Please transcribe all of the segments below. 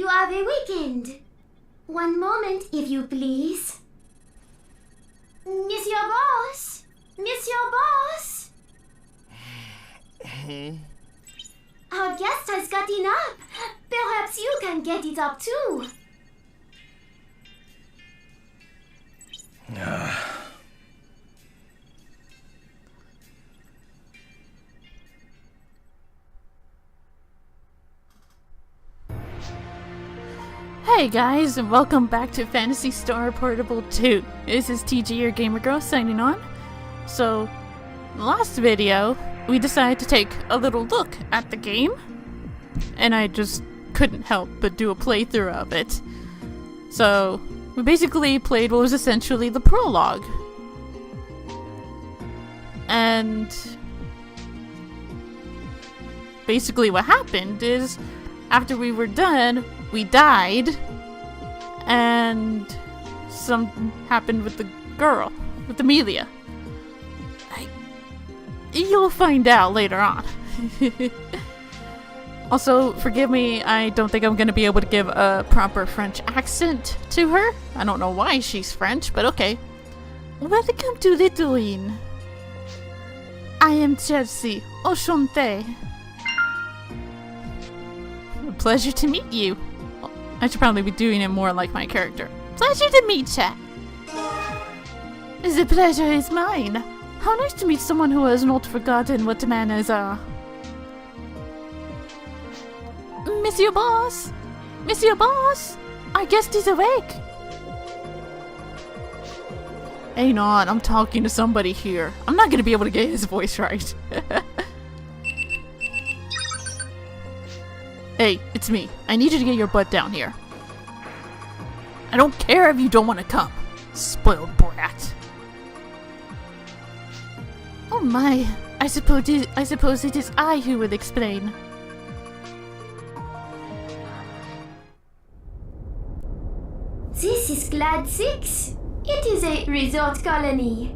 you have a weekend. One moment, if you please. Monsieur Boss! Monsieur Boss! Our guest has gotten up. Perhaps you can get it up too. Hey guys, and welcome back to Phantasy Star Portable 2. This is TG, your gamer girl, signing on. So, last video, we decided to take a little look at the game, and I just couldn't help but do a playthrough of it. So, we basically played what was essentially the prologue. And basically what happened is, after we were done, we died, and something happened with the girl, with Amelia. You'll find out later on. Also, forgive me, I don't think I'm gonna be able to give a proper French accent to her. I don't know why she's French, but okay. Welcome to Lithuania. I am Chelsea. Enchanté. Pleasure to meet you. I should probably be doing it more like my character. Pleasure to meet ya. The pleasure is mine. How nice to meet someone who has not forgotten what manners are. Monsieur Boss! Monsieur Boss! Our guest is awake! Hang on, I'm talking to somebody here. I'm not gonna be able to get his voice right. Hey, it's me. I need you to get your butt down here. I don't care if you don't want to come. Spoiled brat. Oh my, I suppose it is I who will explain. This is Glad 6. It is a resort colony.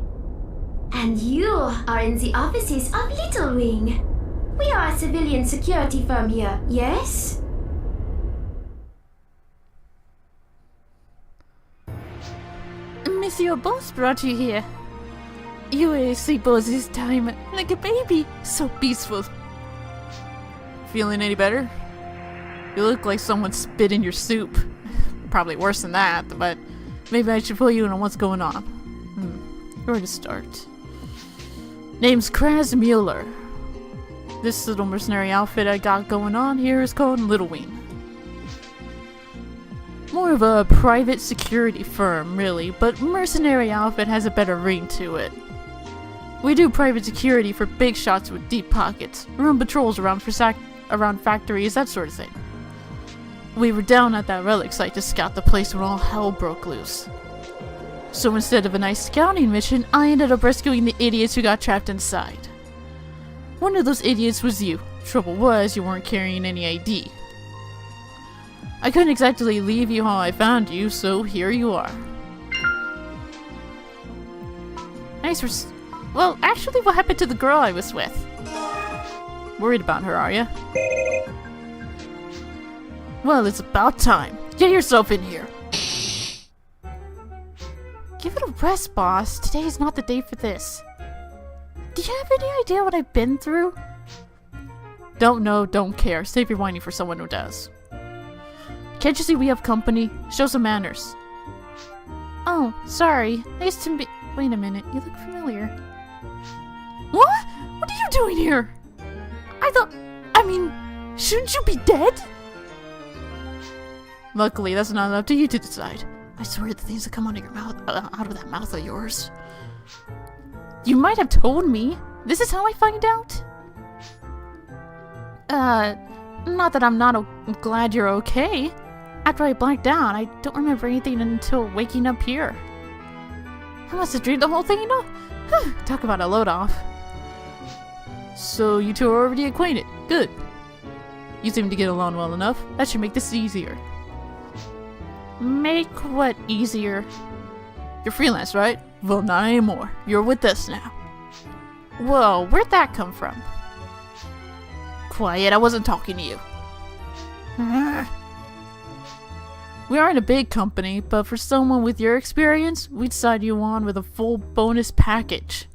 And you are in the offices of Little Wing. We are a civilian security firm here, yes? Monsieur Boss brought you here. You were asleep all this time, like a baby, so peaceful. Feeling any better? You look like someone spit in your soup. Probably worse than that, but maybe I should fill you in on what's going on. Where to start? Name's Kraz Mueller. This little mercenary outfit I got going on here is called Little Wing. More of a private security firm, really, but mercenary outfit has a better ring to it. We do private security for big shots with deep pockets, run patrols around factories, that sort of thing. We were down at that relic site to scout the place when all hell broke loose. So instead of a nice scouting mission, I ended up rescuing the idiots who got trapped inside. One of those idiots was you. Trouble was, you weren't carrying any ID. I couldn't exactly leave you how I found you, so here you are. Nice well, actually, what happened to the girl I was with? Worried about her, are ya? Well, it's about time. Get yourself in here. Give it a rest, boss. Today is not the day for this. Do you have any idea what I've been through? Don't know, don't care. Save your whining for someone who does. Can't you see we have company? Show some manners. Oh, sorry. Nice to meet— Wait a minute, you look familiar. What? What are you doing here? Shouldn't you be dead? Luckily, that's not up to you to decide. I swear the things that come out of your mouth, out of that mouth of yours. You might have told me. This is how I find out? Not that I'm not glad you're okay. After I blacked out, I don't remember anything until waking up here. I must have dreamed the whole thing, you know? Talk about a load off. So you two are already acquainted. Good. You seem to get along well enough. That should make this easier. Make what easier? You're freelance, right? Well, not anymore. You're with us now. Whoa, where'd that come from? Quiet, I wasn't talking to you. We aren't a big company, but for someone with your experience, we'd side you on with a full bonus package.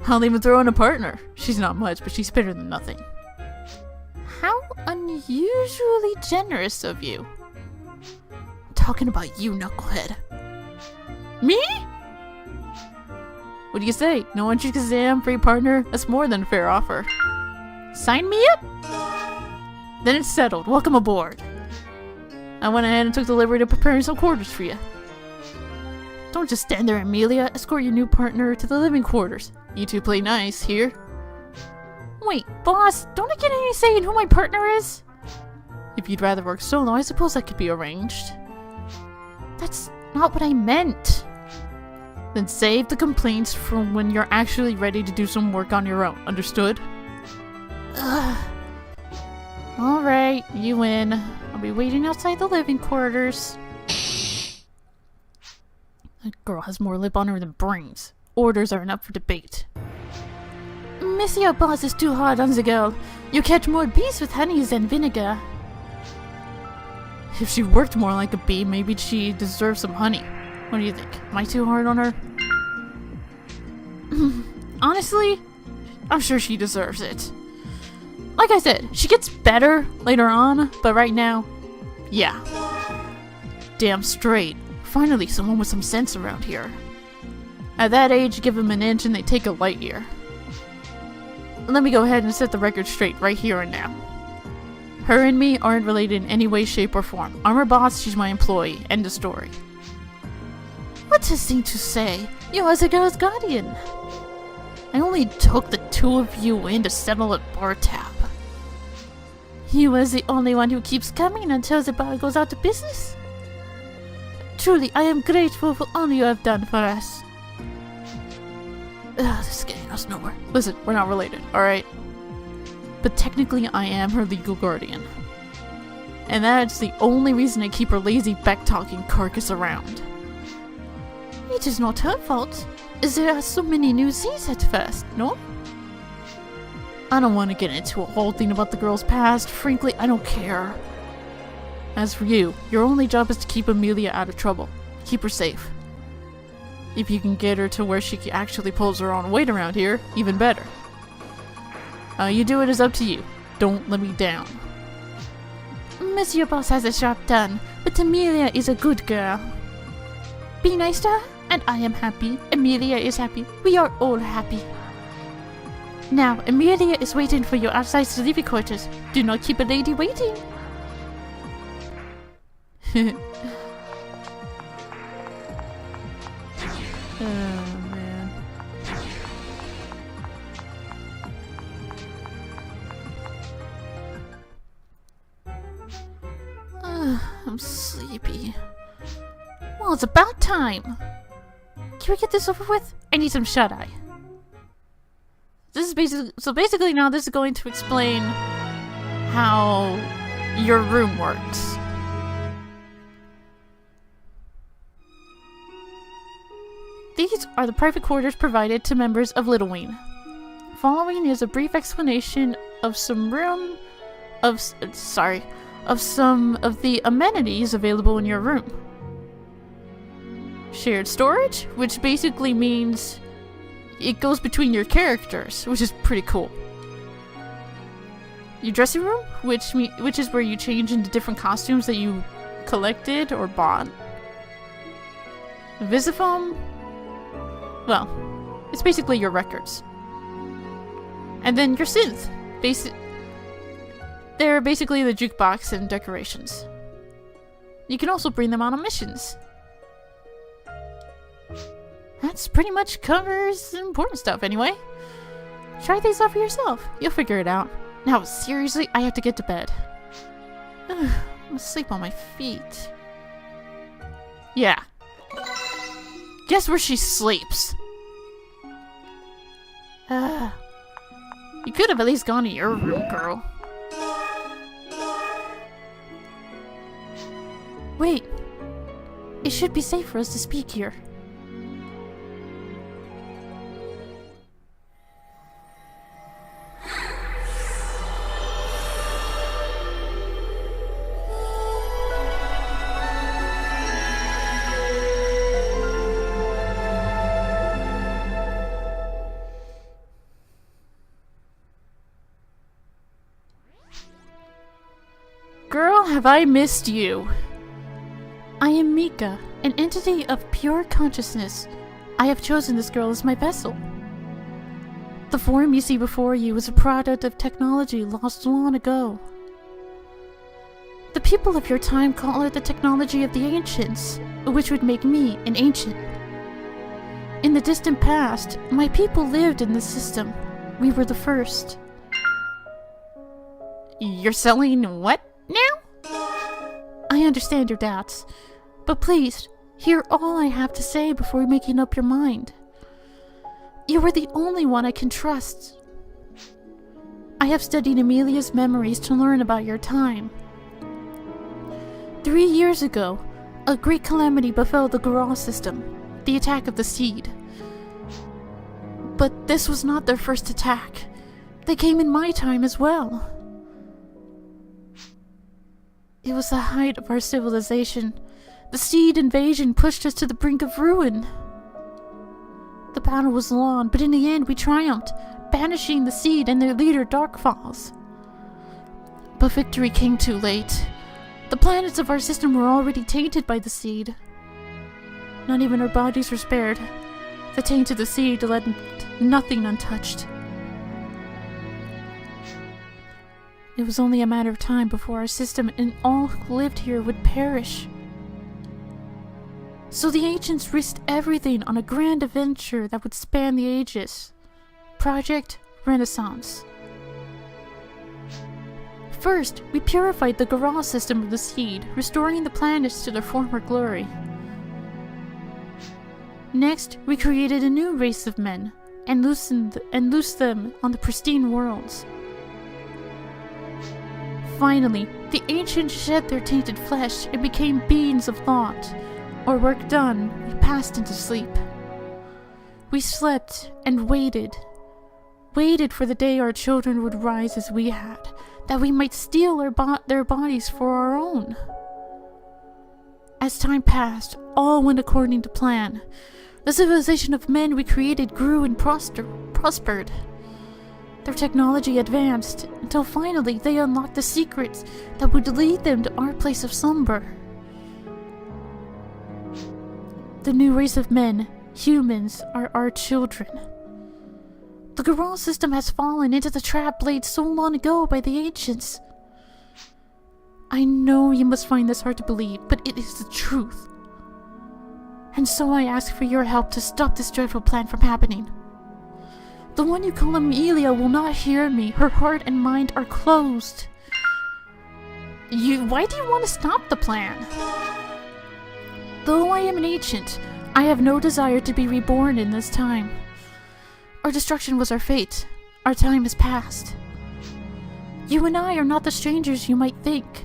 I'll even throw in a partner. She's not much, but she's better than nothing. How unusually generous of you. I'm talking about you, knucklehead. Me? What do you say? No entry exam, free partner? That's more than a fair offer. Sign me up? Then it's settled. Welcome aboard. I went ahead and took the liberty of preparing some quarters for you. Don't just stand there, Amelia. Escort your new partner to the living quarters. You two play nice here. Wait, boss, don't I get any say in who my partner is? If you'd rather work solo, I suppose that could be arranged. That's not what I meant. Then save the complaints for when you're actually ready to do some work on your own. Understood? Ugh. Alright, you win. I'll be waiting outside the living quarters. That girl has more lip on her than brains. Orders aren't up for debate. Monsieur boss is too hard on the girl. You catch more bees with honey than vinegar. If she worked more like a bee, maybe she deserves some honey. What do you think? Am I too hard on her? Honestly, I'm sure she deserves it. Like I said, she gets better later on, but right now, yeah. Damn straight. Finally, someone with some sense around here. At that age, give them an inch and they take a light year. Let me go ahead and set the record straight right here and now. Her and me aren't related in any way, shape, or form. I'm her boss, she's my employee. End of story. What's a thing to say? You are the girl's guardian. I only took the two of you in to settle at bar tab. You are the only one who keeps coming until the bar goes out of business. Truly, I am grateful for all you have done for us. Ugh, this is getting us nowhere. Listen, we're not related, alright? But technically I am her legal guardian. And that's the only reason I keep her lazy back-talking carcass around. It is not her fault. There are so many new things at first, no? I don't want to get into a whole thing about the girl's past. Frankly, I don't care. As for you, your only job is to keep Amelia out of trouble. Keep her safe. If you can get her to where she actually pulls her own weight around here, even better. How you do it is up to you. Don't let me down. Monsieur Boss has a job done, but Amelia is a good girl. Be nice to her, and I am happy. Amelia is happy. We are all happy. Now, Amelia is waiting for you outside the living quarters. Do not keep a lady waiting. Oh, man. I'm sleepy. Well, it's about time. Can we get this over with? I need some shut-eye. This is basically now this is going to explain how your room works. These are the private quarters provided to members of Little Wing. Following is a brief explanation of some of some of the amenities available in your room. Shared storage, which basically means it goes between your characters, which is pretty cool. Your dressing room, which is where you change into different costumes that you collected or bought. Visiphone, well, it's basically your records. And then your synth, they're basically the jukebox and decorations. You can also bring them on missions. That's pretty much covers important stuff anyway. Try these out for yourself. You'll figure it out. Now, seriously, I have to get to bed. I'm asleep on my feet. Yeah. Guess where she sleeps? You could have at least gone to your room, girl. Wait. It should be safe for us to speak here. Girl, have I missed you. I am Mika, an entity of pure consciousness. I have chosen this girl as my vessel. The form you see before you is a product of technology lost long ago. The people of your time call it the technology of the ancients, which would make me an ancient. In the distant past, my people lived in this system. We were the first. You're selling what now? I understand your doubts, but please, hear all I have to say before making up your mind. You are the only one I can trust. I have studied Amelia's memories to learn about your time. 3 years ago, a great calamity befell the Graal system, the attack of the Seed. But this was not their first attack. They came in my time as well. It was the height of our civilization. The Seed invasion pushed us to the brink of ruin. The battle was long, but in the end we triumphed, banishing the Seed and their leader Darkfalls. But victory came too late. The planets of our system were already tainted by the Seed. Not even our bodies were spared. The taint of the Seed left nothing untouched. It was only a matter of time before our system and all who lived here would perish. So the ancients risked everything on a grand adventure that would span the ages. Project Renaissance. First, we purified the Graal system of the Seed, restoring the planets to their former glory. Next, we created a new race of men, and loosed them on the pristine worlds. Finally, the ancients shed their tainted flesh and became beings of thought. Our work done, we passed into sleep. We slept and waited for the day our children would rise as we had, that we might steal their bodies for our own. As time passed, all went according to plan. The civilization of men we created grew and prospered. Their technology advanced, until finally they unlocked the secrets that would lead them to our place of slumber. The new race of men, humans, are our children. The Graal system has fallen into the trap laid so long ago by the ancients. I know you must find this hard to believe, but it is the truth. And so I ask for your help to stop this dreadful plan from happening. The one you call Amelia will not hear me. Her heart and mind are closed. Why do you want to stop the plan? Though I am an ancient, I have no desire to be reborn in this time. Our destruction was our fate. Our time is past. You and I are not the strangers you might think.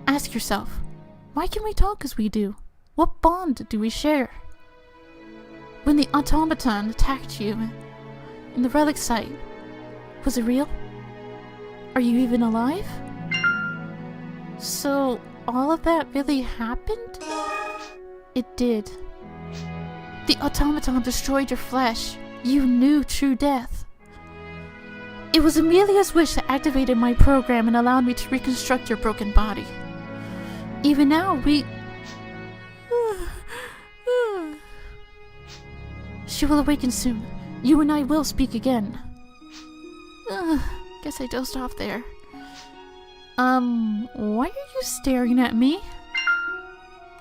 Ask yourself, why can we talk as we do? What bond do we share? When the automaton attacked you in the relic site, was it real? Are you even alive? So, all of that really happened? It did. The automaton destroyed your flesh. You knew true death. It was Amelia's wish that activated my program and allowed me to reconstruct your broken body. Even now, She will awaken soon. You and I will speak again. Guess I dozed off there. Why are you staring at me?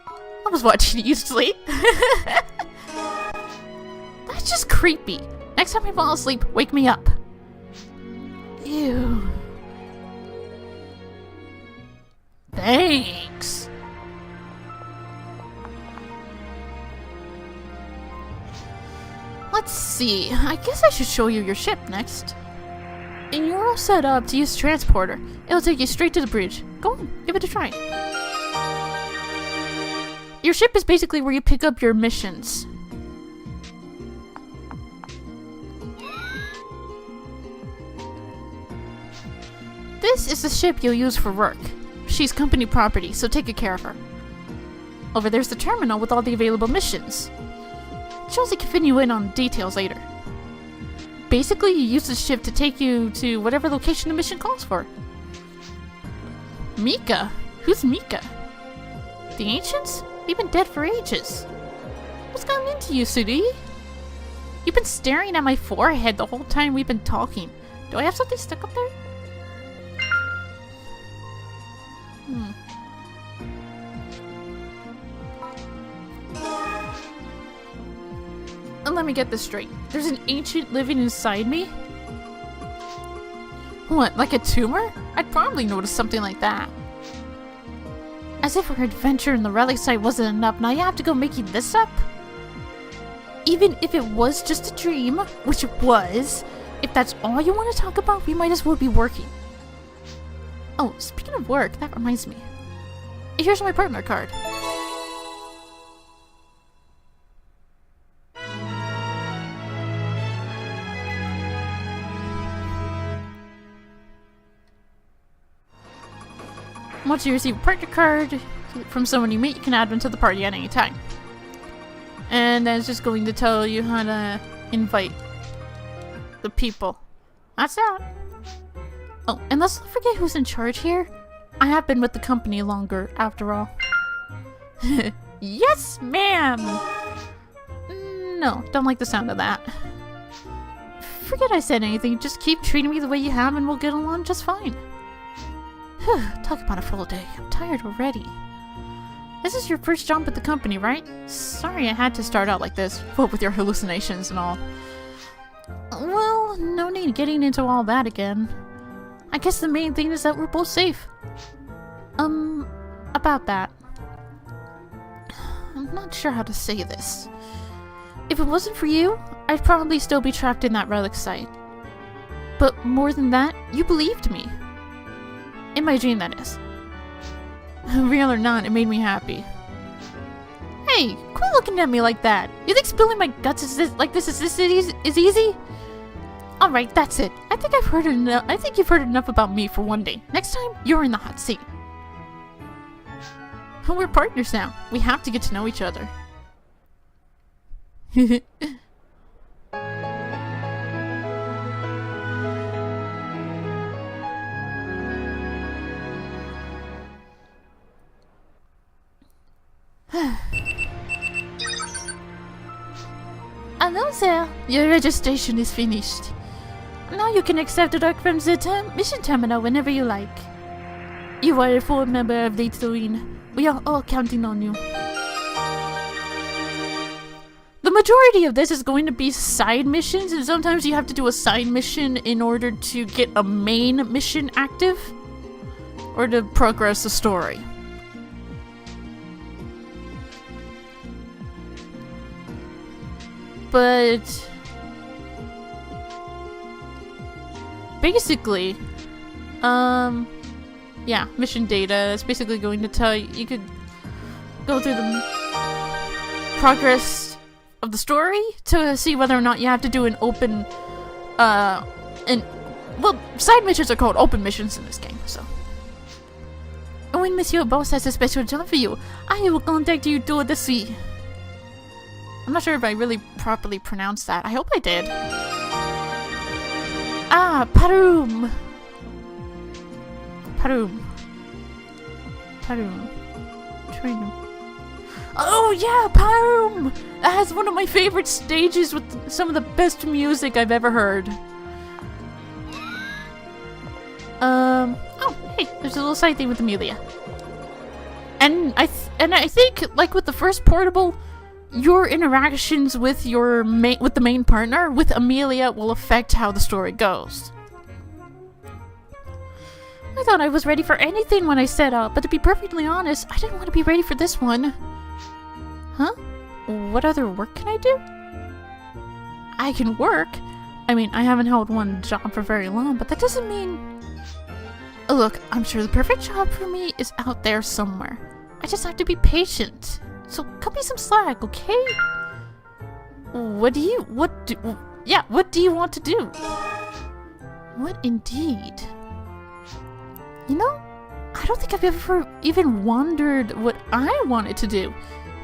I was watching you sleep. That's just creepy. Next time I fall asleep, wake me up. Ew. Thanks. Let's see. I guess I should show you your ship next. And you're all set up to use the transporter. It'll take you straight to the bridge. Go on, give it a try. Your ship is basically where you pick up your missions. This is the ship you'll use for work. She's company property, so take good care of her. Over there's the terminal with all the available missions. Chelsea can fill you in on details later. Basically, you use the ship to take you to whatever location the mission calls for. Mika? Who's Mika? The ancients? They've been dead for ages. What's gotten into you, Sudi? You've been staring at my forehead the whole time we've been talking. Do I have something stuck up there? Let me get this straight. There's an ancient living inside me? What, like a tumor? I'd probably notice something like that. As if our adventure in the relic site wasn't enough, now you have to go making this up? Even if it was just a dream, which it was, if that's all you want to talk about, we might as well be working. Oh, speaking of work, that reminds me. Here's my partner card. Once you receive a partner card from someone you meet, you can add them to the party at any time. And that's just going to tell you how to invite the people. That's that. Oh, and let's not forget who's in charge here. I have been with the company longer, after all. Yes, ma'am! No, don't like the sound of that. Forget I said anything, just keep treating me the way you have and we'll get along just fine. Whew, talk about a full day. I'm tired already. This is your first jump at the company, right? Sorry I had to start out like this. What with your hallucinations and all. Well, no need getting into all that again. I guess the main thing is that we're both safe. About that. I'm not sure how to say this. If it wasn't for you, I'd probably still be trapped in that relic site. But more than that, you believed me. In my dream, that is. Real or not, it made me happy. Hey, quit looking at me like that. You think spilling my guts is easy? All right, that's it. I think you've heard enough about me for one day. Next time, you're in the hot seat. We're partners now. We have to get to know each other. Hello there. Your registration is finished. Now you can accept the dock from the mission terminal whenever you like. You are a full member of Little Wing. We are all counting on you. The majority of this is going to be side missions, and sometimes you have to do a side mission in order to get a main mission active, or to progress the story. But basically, yeah, mission data is basically going to tell you, you could go through the progress of the story to see whether or not you have to do an open, well, side missions are called open missions in this game, so. And when Monsieur Boss has a special job for you, I will contact you tout de suite. I'm not sure if I really properly pronounced that. I hope I did. Ah, Parum! Parum. Train. Oh yeah, Parum! That has one of my favorite stages with some of the best music I've ever heard. Oh, hey, there's a little side thing with Amelia. And I think, like with the first portable, your interactions with the main partner, with Amelia, will affect how the story goes. I thought I was ready for anything when I set up, but to be perfectly honest, I didn't want to be ready for this one. Huh? What other work can I do? I can work? I mean, I haven't held one job for very long, but that doesn't mean... Look, I'm sure the perfect job for me is out there somewhere. I just have to be patient. So cut me some slack, okay? What do you want to do? What indeed? You know, I don't think I've ever even wondered what I wanted to do.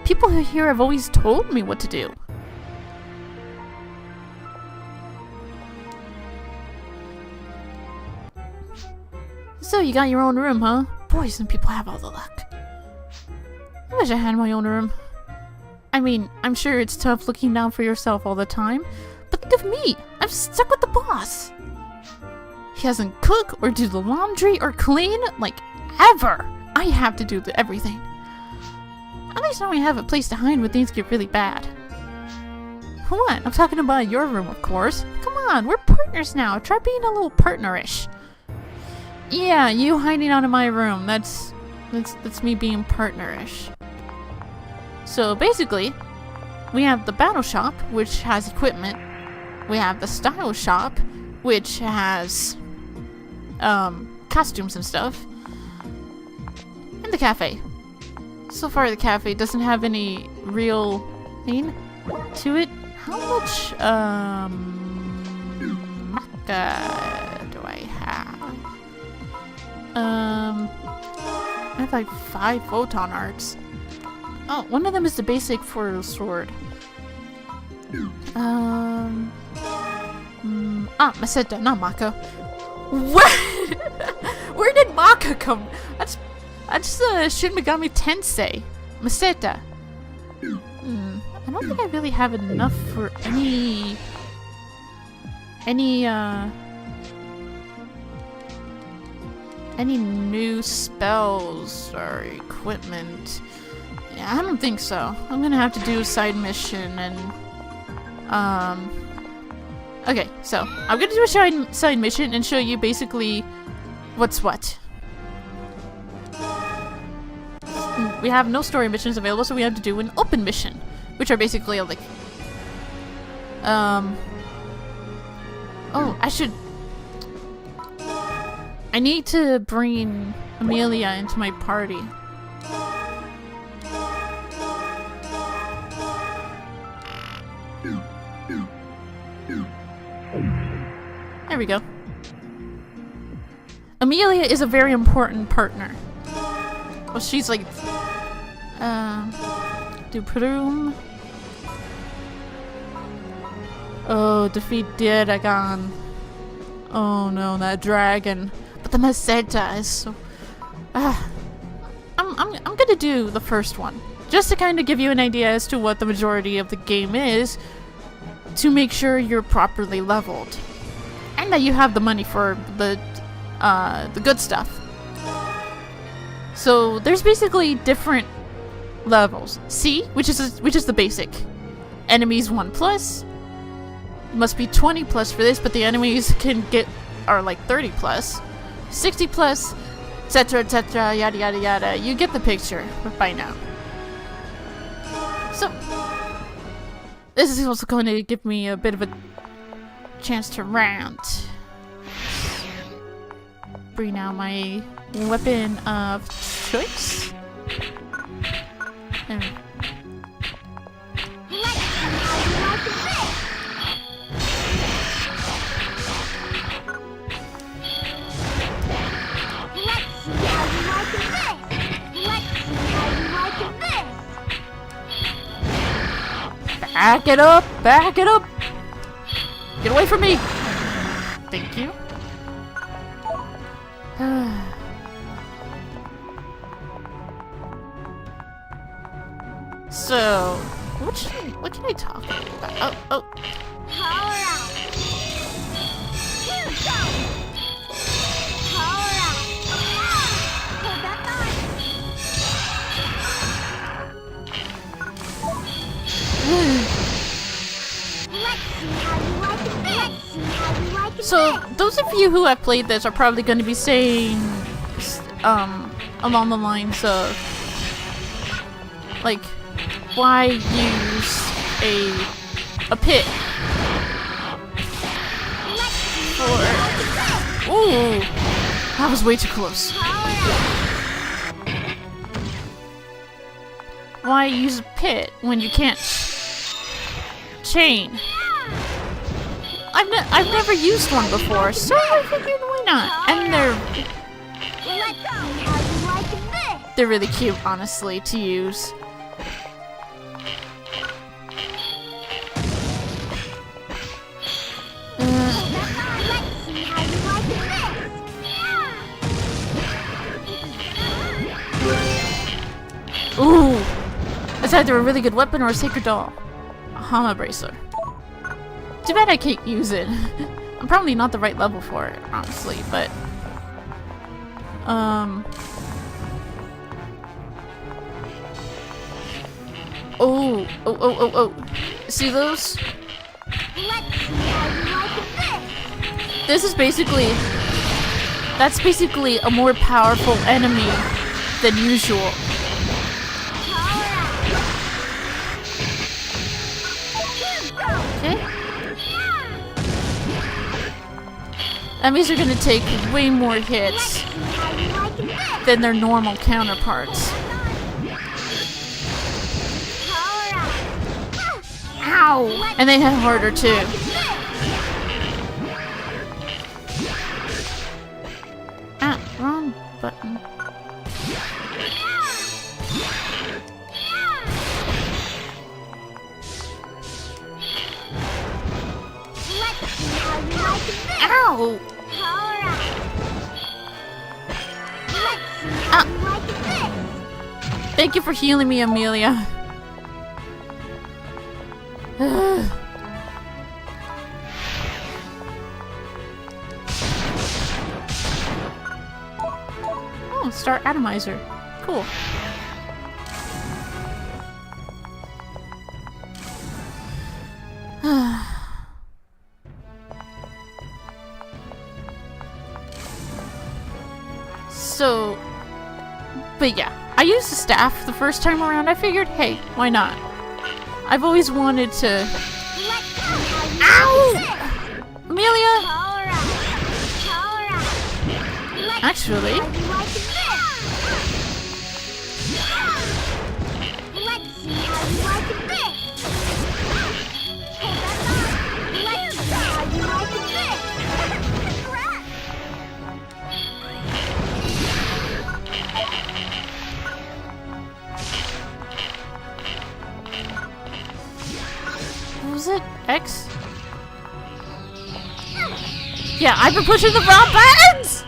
People here have always told me what to do. So you got your own room, huh? boy, some people have all the luck. I wish I had my own room. I mean, I'm sure it's tough looking down for yourself all the time, but think of me! I'm stuck with the boss! He doesn't cook, or do the laundry, or clean, like, ever! I have to do everything. At least now I have a place to hide when things get really bad. What? I'm talking about your room, of course. Come on, we're partners now. Try being a little partnerish. Yeah, you hiding out in my room. That's me being partnerish. So basically, we have the battle shop, which has equipment. We have the style shop, which has costumes and stuff. And the cafe. So far the cafe doesn't have any real thing to it. How much Mika do I have? I have like 5 photon arts. Oh, one of them is the basic for the sword. Maseta, not Maka. What? Where did Maka come? That's Shin Megami Tensei. Maseta. I don't think I really have enough for any new spells or equipment. Yeah, I don't think so. I'm gonna have to do a side mission and okay, so I'm gonna do a side mission and show you basically what's what. We have no story missions available, so we have to do an open mission, which are basically like oh, I need to bring Amelia into my party. There we go. Amelia is a very important partner. Well, she's like Duproom. Oh, defeat Dragon. Oh no, that dragon. But the Maseta is so I'm gonna do the first one. Just to kind of give you an idea as to what the majority of the game is, to make sure you're properly leveled. And that you have the money for the good stuff. So there's basically different levels. C, which is the basic. Enemies 1+. Must be 20+ for this, but the enemies are like 30+, 60+, etc, yada yada yada. You get the picture by now. So this is also going to give me a bit of a chance to rant. Bring out my weapon of choice. And back it up! Back it up! Get away from me! Thank you. So, what can I talk about? Oh. So, those of you who have played this are probably going to be saying, along the lines of, like, why use a pit? Ooh, that was way too close. Why use a pit when you can't chain? I've never used one before, so I figured why not? And they're really cute, honestly, to use. either a really good weapon or a sacred doll. A Hama bracelet. Too bad I can't use it. I'm probably not the right level for it, honestly, but... Oh. See those? This is basically... That's basically a more powerful enemy than usual. Okay. Enemies are gonna take way more hits than their normal counterparts. Ow! And they hit harder too. Ah, wrong button. Ow! Ah. Thank you for healing me, Amelia. Oh, Star Atomizer. Cool. So, but yeah, I used the staff the first time around. I figured, hey, why not? I've always wanted to... Ow! Amelia! Actually... Was it X? Yeah, I've been pushing the wrong buttons!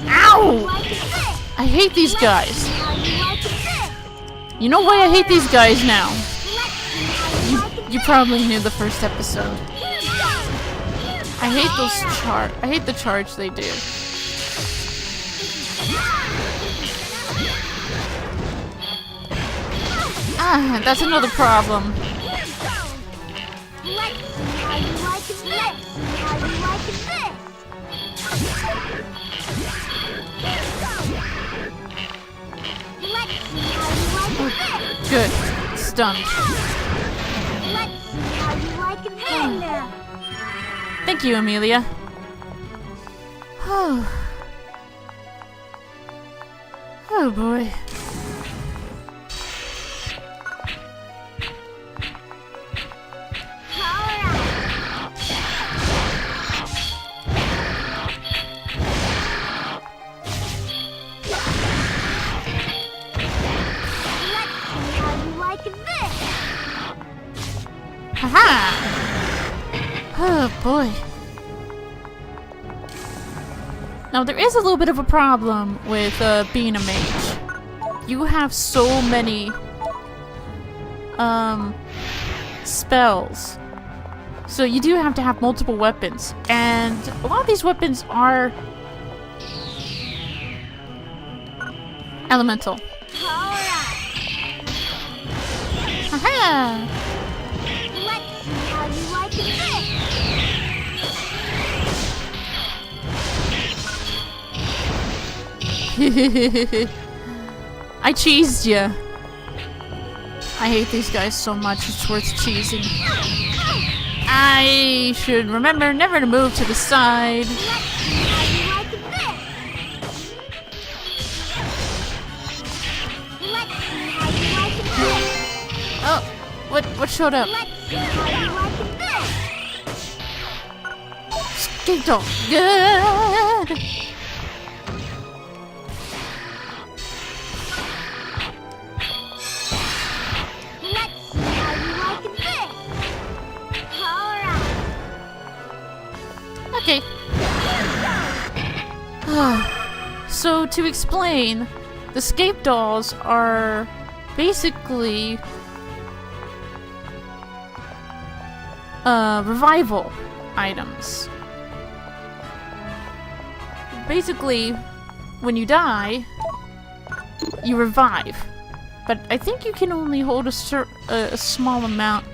Ow! I hate these guys. You know why I hate these guys now? You probably knew the first episode. I hate the charge they do. Ah, that's another problem. Oh, good. Stunned. Thank you, Amelia. Oh. Oh boy. Haha! Oh boy. Now there is a little bit of a problem with being a mage. You have so many spells. So you do have to have multiple weapons. And a lot of these weapons are elemental. Haha! I cheesed ya. I hate these guys so much, it's worth cheesing. I should remember never to move to the side. Oh, what showed up? Skittle. Good. Okay. So to explain, the scape dolls are basically revival items. Basically, when you die, you revive. But I think you can only hold a small amount.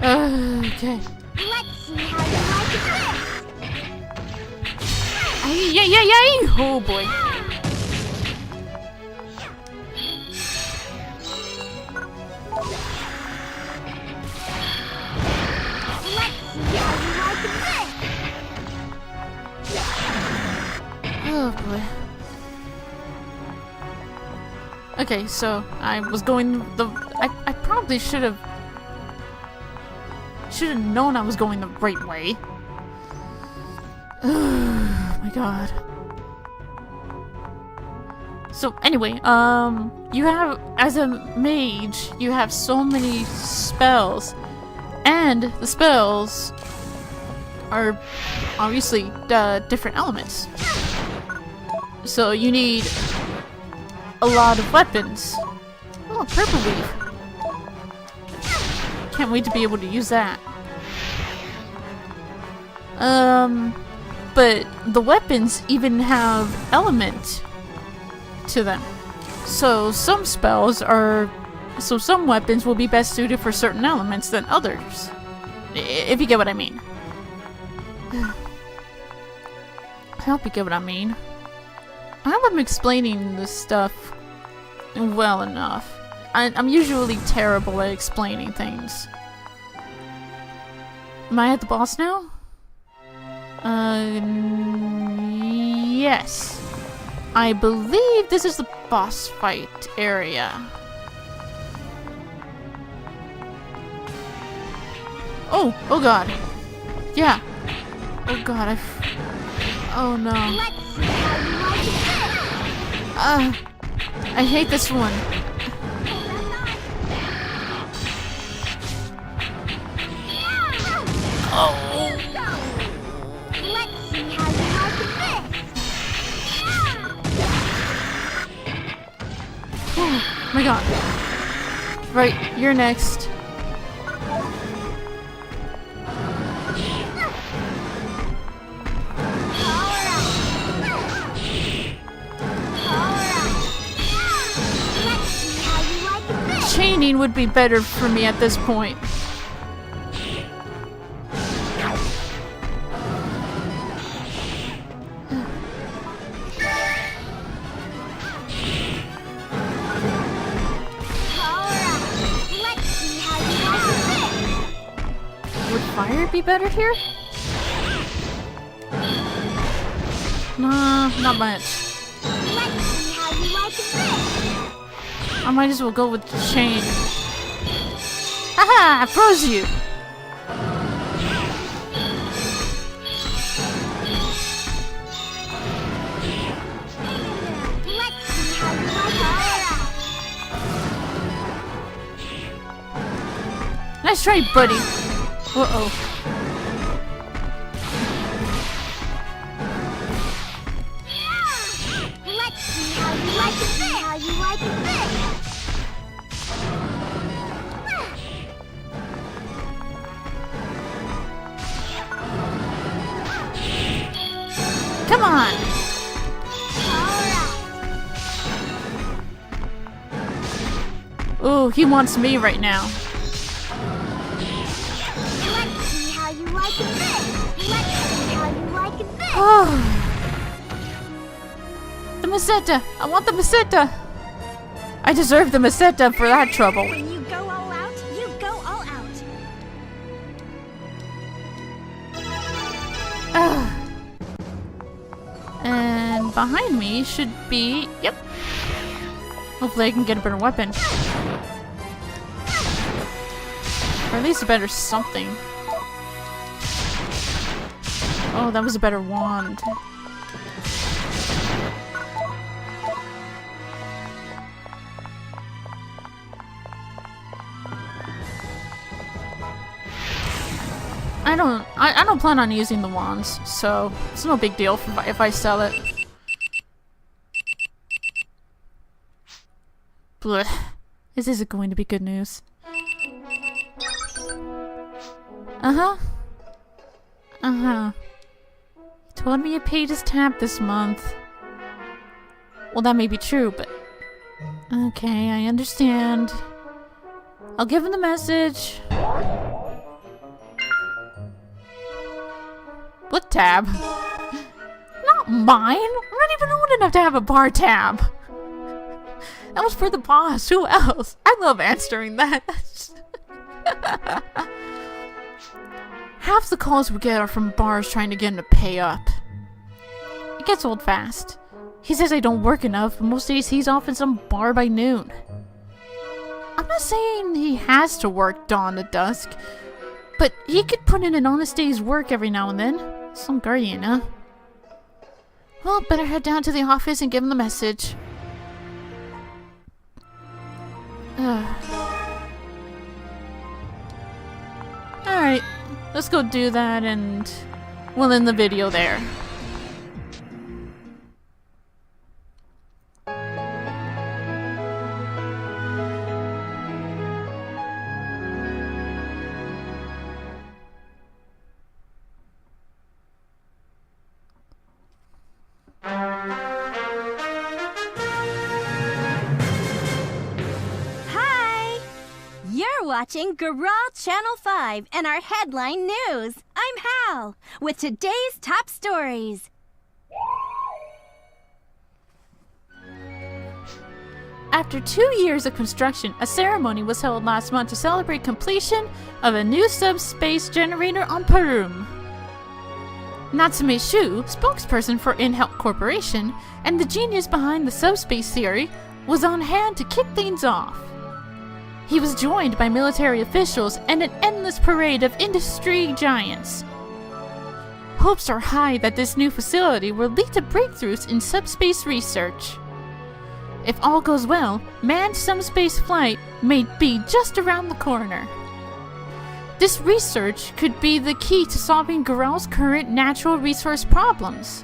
Okay. Let's see how you like this. Ay! Oh boy. Let's see how you like this. Oh boy. Okay, so I was going I probably should have known I was going the right way. Oh my god. So anyway, you have, as a mage, you have so many spells, and the spells are obviously different elements. So you need a lot of weapons. Oh, purple leaf. Can't wait to be able to use that. But the weapons even have element to them. So some weapons will be best suited for certain elements than others. If you get what I mean. I hope you get what I mean. I hope I'm explaining this stuff well enough. I'm usually terrible at explaining things. Am I at the boss now? Yes. I believe this is the boss fight area. Oh god. Yeah. Oh god, oh no. I hate this one. Oh. Let's see how you like this. Oh my god. Right, you're next. Chaining would be better for me at this point. Would fire be better here? Nah, not much. Let's see how you like this. I might as well go with the chain. Haha! I froze you! Let's see how you like Nice try, buddy! Uh-oh. Let's see how you like this. How you like this. Come on! Ooh, he wants me right now. Let's see how you like this. Let's see how you like this. Oh. The Meseta! I want the Meseta! I deserve the Meseta for that trouble. When you go all out, you go all out. And behind me should be... Yep. Hopefully I can get a better weapon. Or at least a better something. Oh, that was a better wand. I don't plan on using the wands, so it's no big deal if I sell it. Blech. This isn't going to be good news. Uh-huh. He told me he paid his tab this month. Well, that may be true, but... Okay, I understand. I'll give him the message. What tab? Not mine! I'm not even old enough to have a bar tab! That was for the boss, who else? I love answering that. Half the calls we get are from bars trying to get him to pay up. It gets old fast. He says I don't work enough, but most days he's off in some bar by noon. I'm not saying he has to work dawn to dusk, but he could put in an honest day's work every now and then. Some guardian, huh? Well, better head down to the office and give him the message. Alright, let's go do that and we'll end the video there. Watching Garage Channel 5 and our headline news. I'm Hal with today's top stories. After 2 years of construction, a ceremony was held last month to celebrate completion of a new subspace generator on Perum. Natsume Shu, spokesperson for InHelp Corporation, and the genius behind the subspace theory, was on hand to kick things off. He was joined by military officials and an endless parade of industry giants. Hopes are high that this new facility will lead to breakthroughs in subspace research. If all goes well, manned subspace flight may be just around the corner. This research could be the key to solving Garal's current natural resource problems.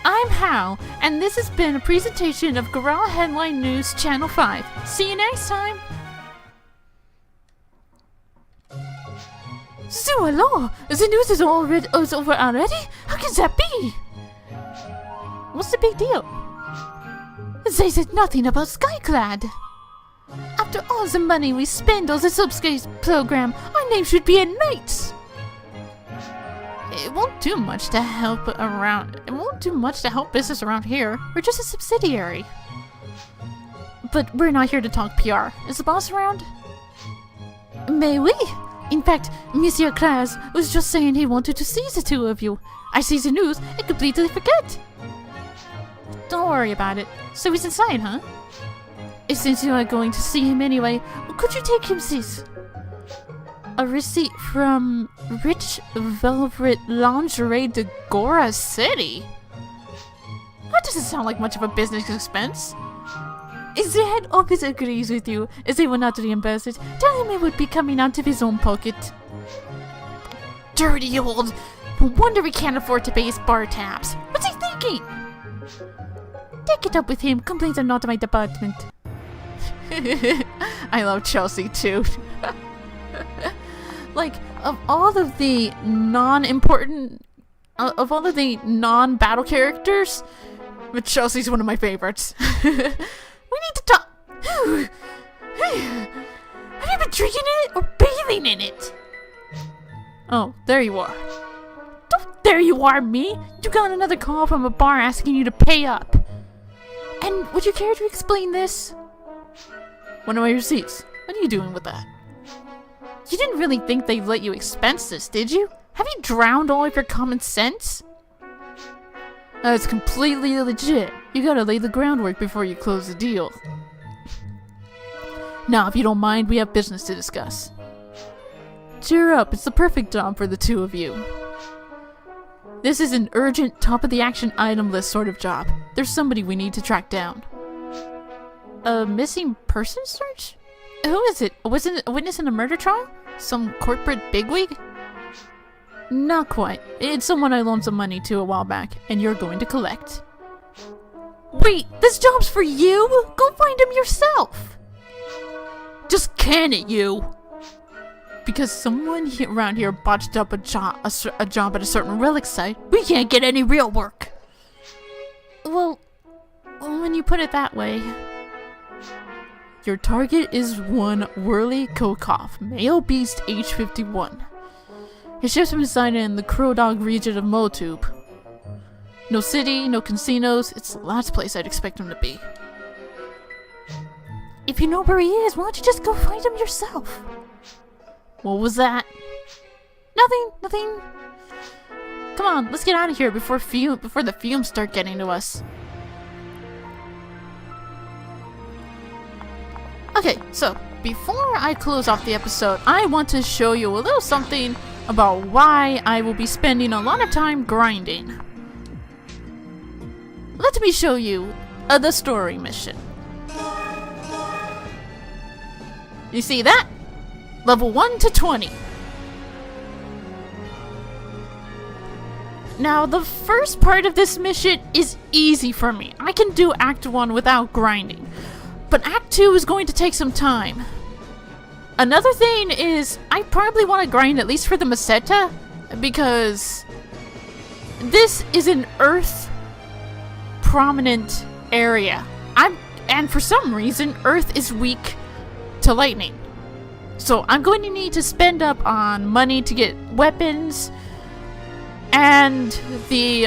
I'm Hal, and this has been a presentation of Garal Headline News Channel 5. See you next time! So hello! The news is over already? How can that be? What's the big deal? They said nothing about Skyclad. After all the money we spend on the Subspace program, our name should be in lights. It won't do much to help business around here. We're just a subsidiary. But we're not here to talk PR. Is the boss around? May we? In fact, Monsieur Claus was just saying he wanted to see the two of you. I see the news and completely forget. Don't worry about it. So he's inside, huh? Since you are going to see him anyway, could you take him this? A receipt from Rich Velvet Lingerie de Gora City? That doesn't sound like much of a business expense. If the head office agrees with you, as they will not reimburse it, tell him it would be coming out of his own pocket. Dirty old... No wonder we can't afford to pay his bar tabs. What's he thinking? Take it up with him. Complaints are not my department. I love Chelsea too. Like, of all of the non-battle characters, but Chelsea's one of my favorites. We need to talk. Have you been drinking in it or bathing in it? Oh, there you are. There you are, me! You got another call from a bar asking you to pay up. And would you care to explain this? One of my receipts. What are you doing with that? You didn't really think they'd let you expense this, did you? Have you drowned all of your common sense? That's completely legit. You gotta lay the groundwork before you close the deal. Now, if you don't mind, we have business to discuss. Cheer up, it's the perfect job for the two of you. This is an urgent, top-of-the-action item list sort of job. There's somebody we need to track down. A missing person search? Who is it? Was it a witness in a murder trial? Some corporate bigwig? Not quite. It's someone I loaned some money to a while back, and you're going to collect. Wait, this job's for you? Go find him yourself! Just can it, you! Because someone around here botched up a job at a certain relic site, we can't get any real work! Well, when you put it that way... Your target is one Whirly Kokov, male beast age 51. His ship's been sighted in the Crow Dog region of Motub. No city, no casinos, it's the last place I'd expect him to be. If you know where he is, why don't you just go find him yourself? What was that? Nothing. Come on, let's get out of here before the fumes start getting to us. Okay, so before I close off the episode, I want to show you a little something about why I will be spending a lot of time grinding. Let me show you the story mission. You see that? Level 1 to 20. Now, the first part of this mission is easy for me. I can do Act 1 without grinding. But Act 2 is going to take some time. Another thing is, I probably want to grind at least for the Meseta, because this is an Earth prominent area. And for some reason, Earth is weak to lightning. So I'm going to need to spend up on money to get weapons and the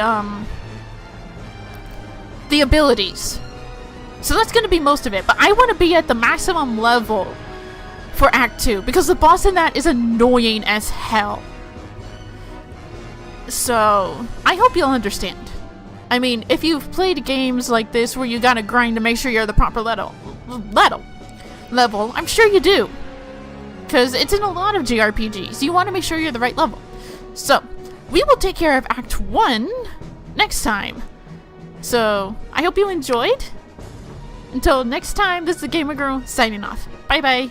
abilities. So that's going to be most of it, but I want to be at the maximum level for Act 2, because the boss in that is annoying as hell. So, I hope you'll understand. I mean, if you've played games like this where you gotta grind to make sure you're the proper level, I'm sure you do. Because it's in a lot of JRPGs. You want to make sure you're the right level. So, we will take care of Act 1 next time. So, I hope you enjoyed. Until next time, this is the Gamer Girl signing off. Bye bye.